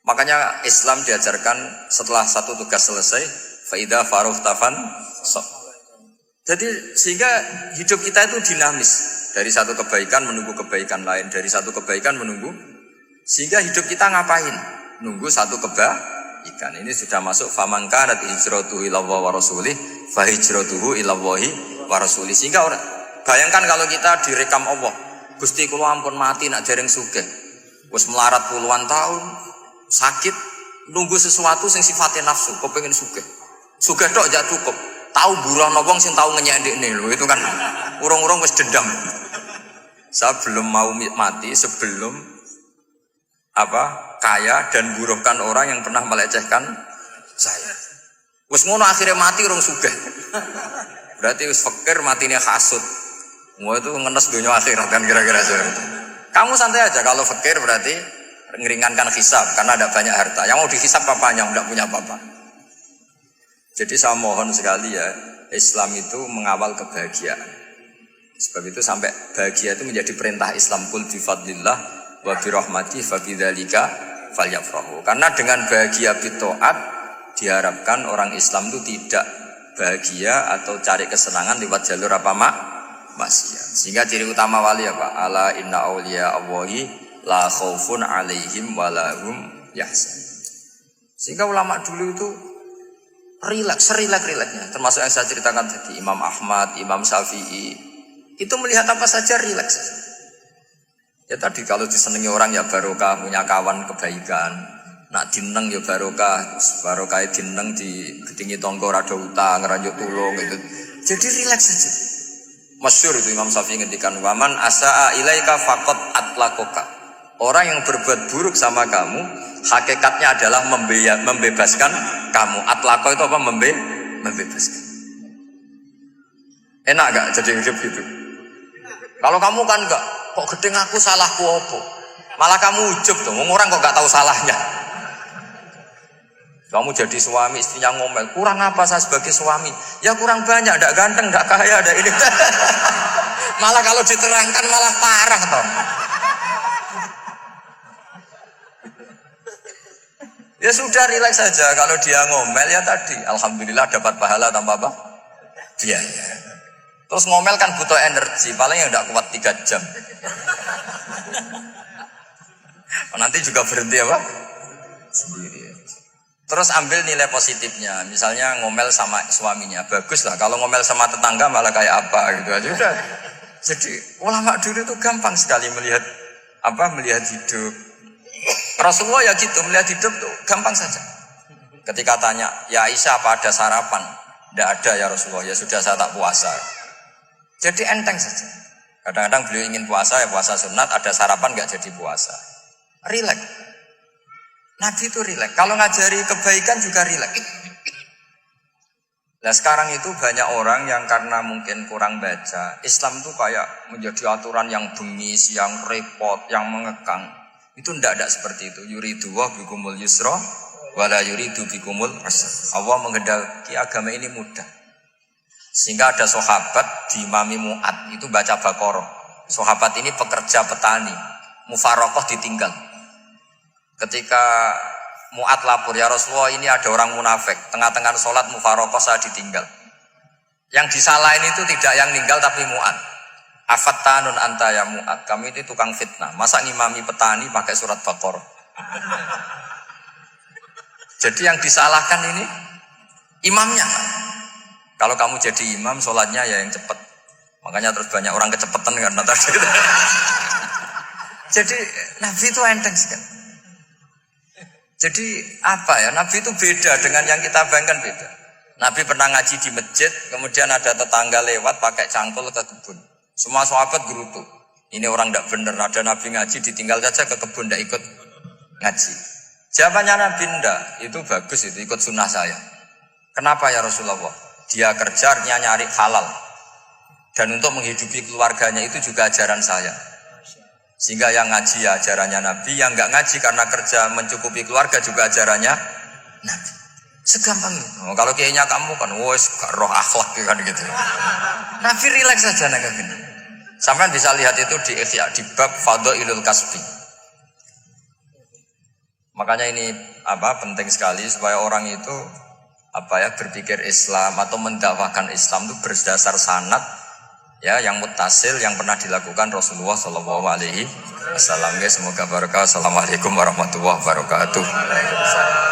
Makanya Islam diajarkan setelah satu tugas selesai, faida farughta fansab. Jadi sehingga hidup kita itu dinamis, dari satu kebaikan menunggu kebaikan lain, dari satu kebaikan menunggu, sehingga hidup kita ngapain? Nunggu satu kebaikan. Ini sudah masuk faman kanat hijratuhu ilallahi wa rasulih fa hijratuhu ilallahi wa rasulih. Sehingga orang bayangkan kalau kita direkam Allah, Gusti kula ampun mati nak dereng sugih. Wis melarat puluhan tahun, sakit, nunggu sesuatu sing sifatnya nafsu, kepengin sugih. Sugih tok jak cukup. Tahu burono wong sing tahu ngenyek ndekne lho, itu kan urung-urung wis dendam. Saya belum mau mati sebelum kaya dan buruhkan orang yang pernah melecehkan saya. Wis ngono akhirnya mati urung sugih. Berarti wis fakir matine hasud. Wah itu ngenes dunia akhirat kan kira-kira seperti itu. Kamu santai aja kalau fakir berarti ngeringankan hisab karena ada banyak harta. Yang mau dihisab papanya enggak punya apa-apa. Jadi saya mohon sekali ya, Islam itu mengawal kebahagiaan. Sebab itu sampai bahagia itu menjadi perintah Islam, kul bi fadlillah wa bi rahmati fa bidzalika falyafrahu. Karena dengan bahagia bi taat diharapkan orang Islam itu tidak bahagia atau cari kesenangan lewat jalur maksiat. Sehingga ciri utama wali apa? Ala inna auliya Allahi la khaufun alaihim wa lahum yahzanun. Sehingga ulama dulu itu rileks-rileksnya, termasuk yang saya ceritakan tadi, Imam Ahmad, Imam Syafi'i, itu melihat apa saja rileks. Ya tadi kalau disenangi orang ya barokah, punya kawan kebaikan, nak dineng ya barokah dineng di gedingi tonggo rada utang, ngeranjuk tulung gitu. Jadi rileks saja. Masyhur itu Imam Syafi'i ngendikan, waman asaa ilaika faqad atlakoka. Orang yang berbuat buruk sama kamu, hakikatnya adalah membebaskan kamu. Atlaqo itu apa? Membebaskan. Enak gak jadi hidup gitu? Kalau kamu kan enggak, kok gedeng aku salahku apa? Malah kamu ujub tuh, orang kok gak tahu salahnya. Kamu jadi suami, istrinya ngomel, kurang apa saya sebagai suami? Ya kurang banyak, enggak ganteng, enggak kaya, enggak ini. Malah kalau diterangkan malah parah toh. Ya sudah rileks saja, kalau dia ngomel ya tadi alhamdulillah dapat pahala tanpa apa? Biaya. Terus ngomel kan butuh energi, paling yang tidak kuat 3 jam. Nanti juga berhenti apa? Sendiri. Terus ambil nilai positifnya, misalnya ngomel sama suaminya, bagus lah. Kalau ngomel sama tetangga malah kayak apa gitu aja udah. Jadi ulama dulu itu gampang sekali melihat hidup. Rasulullah ya gitu, melihat hidup tuh gampang saja. Ketika tanya, ya Aisyah apa ada sarapan? Tidak ada ya Rasulullah, ya sudah saya tak puasa. Jadi enteng saja. Kadang-kadang beliau ingin puasa, ya puasa sunat, ada sarapan nggak jadi puasa. Rileks. Nabi itu rileks. Kalau ngajari kebaikan juga rileks. Nah sekarang itu banyak orang yang karena mungkin kurang baca, Islam itu kayak menjadi aturan yang bengis, yang repot, yang mengekang. Itu tidak seperti itu. Yuridu wa bikumul yusra wala yuridu bikumul usra. Allah menghendaki agama ini mudah. Sehingga ada sahabat di Imami Mu'ad itu baca Baqarah. Sahabat ini pekerja petani, mufarokoh ditinggal. Ketika Mu'ad lapor, ya Rasulullah ini ada orang munafik, tengah-tengah sholat mufarokoh saya ditinggal. Yang disalahin itu tidak yang ninggal tapi Mu'ad. Afattanun anta ya Mu'ad, kami itu tukang fitnah. Masa ngimami petani pakai surat Baqarah? Jadi yang disalahkan ini imamnya. Kalau kamu jadi imam, sholatnya ya yang cepat. Makanya terus banyak orang kecepatan karena tadi. Jadi Nabi itu enteng sekali. Jadi apa ya? Nabi itu beda dengan yang kita bayangkan beda. Nabi pernah ngaji di masjid, kemudian ada tetangga lewat pakai cangkul ke kebun. Semua sahabat gerutu. Ini orang tidak benar. Ada Nabi ngaji ditinggal saja ke kebun, tidak ikut ngaji. Jawabannya Nabi tidak. Itu bagus, itu ikut sunnah saya. Kenapa ya Rasulullah? Dia kerjanya nyari halal. Dan untuk menghidupi keluarganya itu juga ajaran saya. Sehingga yang ngaji ya ajarannya Nabi, yang nggak ngaji karena kerja mencukupi keluarga juga ajarannya Nabi. Segampang itu. Kalau kayaknya kamu kan, wes gak roh akhlak kan gitu. Nabi rileks saja naga gini. Sampai bisa lihat itu di Ihya di bab Fadhailul Kasbi. Makanya ini penting sekali supaya orang itu berpikir Islam atau mendakwakan Islam itu berdasar sanad ya yang muttasil yang pernah dilakukan Rasulullah Shallallahu Alaihi Wasallam. Semoga barokah. Assalamualaikum warahmatullahi wabarakatuh.